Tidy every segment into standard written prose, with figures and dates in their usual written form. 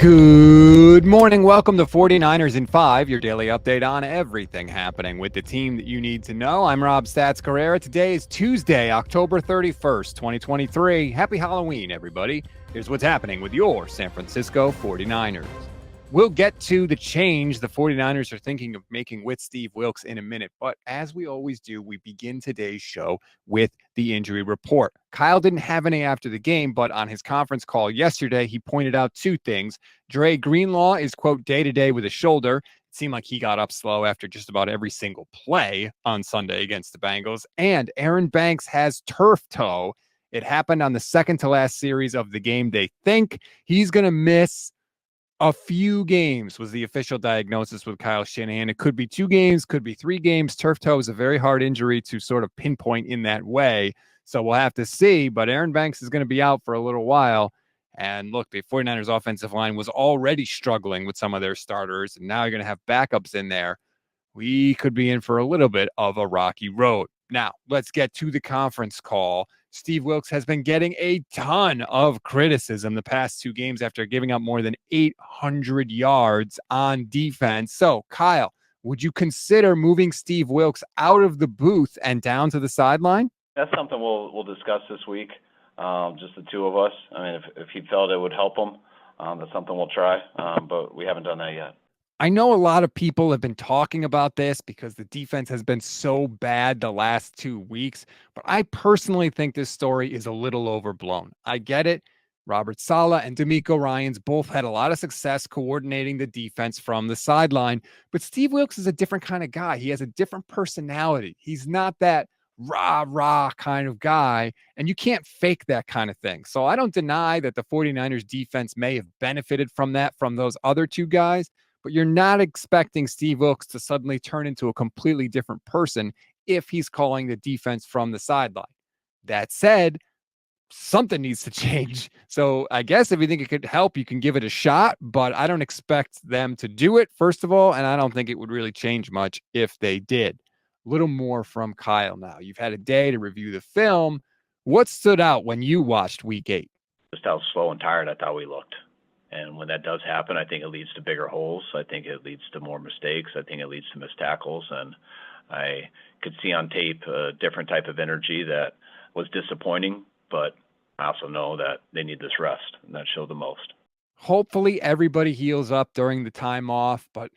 Good morning. Welcome to 49ers in 5, your daily update on everything happening with the team that you need to know. I'm Rob Stats Carrera. Today is Tuesday, October 31st, 2023. Happy Halloween, everybody. Here's what's happening with your San Francisco 49ers. We'll get to the change the 49ers are thinking of making with Steve Wilks in a minute. But as we always do, we begin today's show with the injury report. Kyle didn't have any after the game, but on his conference call yesterday, he pointed out two things. Dre Greenlaw is, quote, day-to-day with a shoulder. It seemed like he got up slow after just about every single play on Sunday against the Bengals. And Aaron Banks has turf toe. It happened on the second to last series of the game. They think he's going to miss a few games, was the official diagnosis with Kyle Shanahan. It could be 2 games, could be 3 games. Turf toe is a very hard injury to sort of pinpoint in that way. So we'll have to see. But Aaron Banks is going to be out for a little while. And look, the 49ers offensive line was already struggling with some of their starters. And now you're going to have backups in there. We could be in for a little bit of a rocky road. Now, let's get to the conference call. Steve Wilks has been getting a ton of criticism the past 2 games after giving up more than 800 yards on defense. So, Kyle, would you consider moving Steve Wilks out of the booth and down to the sideline? That's something we'll discuss this week, just the two of us. I mean, if he felt it would help him, that's something we'll try, but we haven't done that yet. I know a lot of people have been talking about this because the defense has been so bad the last 2 weeks, but I personally think this story is a little overblown. I get it. Robert Saleh and D'Amico Ryans both had a lot of success coordinating the defense from the sideline, but Steve Wilks is a different kind of guy. He has a different personality. He's not that rah kind of guy, and you can't fake that kind of thing. So I don't deny that the 49ers defense may have benefited from that from those other 2 guys, but you're not expecting Steve Wilks to suddenly turn into a completely different person if he's calling the defense from the sideline. That said, something needs to change. So I guess if you think it could help, you can give it a shot, but I don't expect them to do it, first of all, and I don't think it would really change much if they did. A little more from Kyle now. You've had a day to review the film. What stood out when you watched Week 8? Just how slow and tired I thought we looked. And when that does happen, I think it leads to bigger holes. I think it leads to more mistakes. I think it leads to missed tackles. And I could see on tape a different type of energy that was disappointing, but I also know that they need this rest, and that showed the most. Hopefully everybody heals up during the time off, but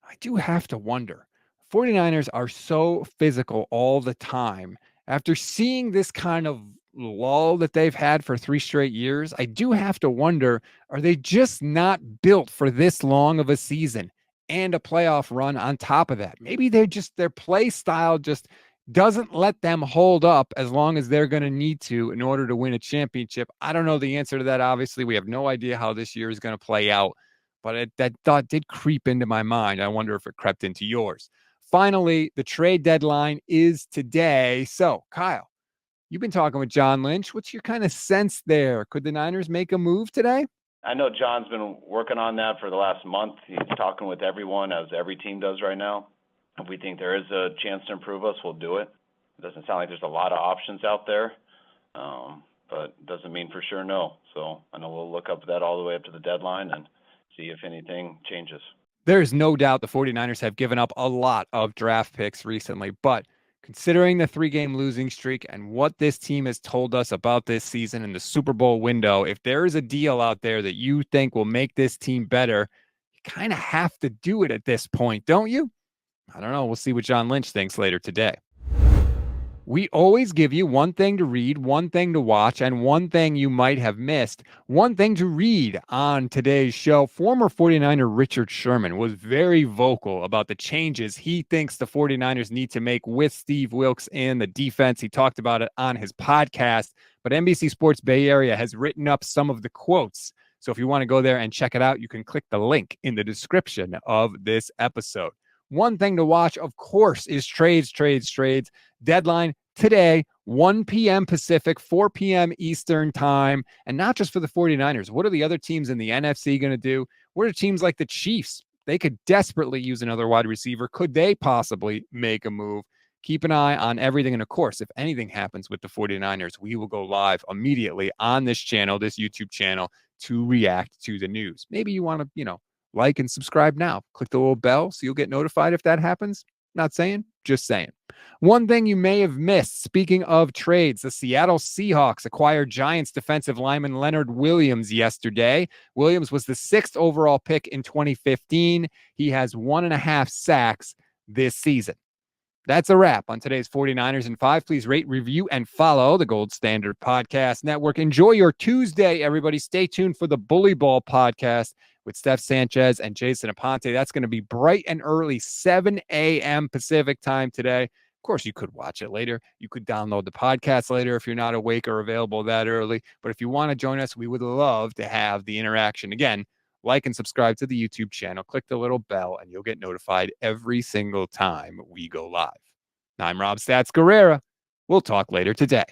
I do have to wonder. 49ers are so physical all the time. After seeing this kind of lull that they've had for 3 straight years, I do have to wonder, are they just not built for this long of a season and a playoff run on top of that? Maybe their play style just doesn't let them hold up as long as they're going to need to in order to win a championship. I don't know the answer to that. Obviously, we have no idea how this year is going to play out, but that thought did creep into my mind. I wonder if it crept into yours. Finally, the trade deadline is today. So, Kyle, you've been talking with John Lynch. What's your kind of sense there? Could the Niners make a move today? I know John's been working on that for the last month. He's talking with everyone, as every team does right now. If we think there is a chance to improve us, we'll do it. It doesn't sound like there's a lot of options out there, but it doesn't mean for sure no. So I know we'll look up that all the way up to the deadline and see if anything changes. There's no doubt the 49ers have given up a lot of draft picks recently, but considering the 3-game losing streak and what this team has told us about this season in the Super Bowl window, if there is a deal out there that you think will make this team better, you kind of have to do it at this point, don't you? I don't know. We'll see what John Lynch thinks later today. We always give you one thing to read, one thing to watch, and one thing you might have missed. One thing to read on today's show. Former 49er Richard Sherman was very vocal about the changes he thinks the 49ers need to make with Steve Wilks in the defense. He talked about it on his podcast, but NBC Sports Bay Area has written up some of the quotes. So if you want to go there and check it out, you can click the link in the description of this episode. One thing to watch, of course, is trades. Deadline today, 1 p.m. Pacific, 4 p.m. Eastern time. And not just for the 49ers. What are the other teams in the NFC going to do? What are teams like the Chiefs? They could desperately use another wide receiver. Could they possibly make a move? Keep an eye on everything. And of course, if anything happens with the 49ers, we will go live immediately on this channel, this YouTube channel, to react to the news. Maybe you want to, like and subscribe now. Click the little bell so you'll get notified if that happens. Not saying, just saying. One thing you may have missed, speaking of trades, the Seattle Seahawks acquired Giants defensive lineman Leonard Williams yesterday. Williams was the 6th overall pick in 2015. He has 1.5 sacks this season. That's a wrap on today's 49ers in 5. Please rate, review, and follow the Gold Standard Podcast Network. Enjoy your Tuesday, everybody. Stay tuned for the Bully Ball podcast with Steph Sanchez and Jason Aponte. That's going to be bright and early, 7 a.m. Pacific time today. Of course, you could watch it later. You could download the podcast later if you're not awake or available that early. But if you want to join us, we would love to have the interaction. Again, like and subscribe to the YouTube channel. Click the little bell, and you'll get notified every single time we go live. I'm Rob Stats Guerrera. We'll talk later today.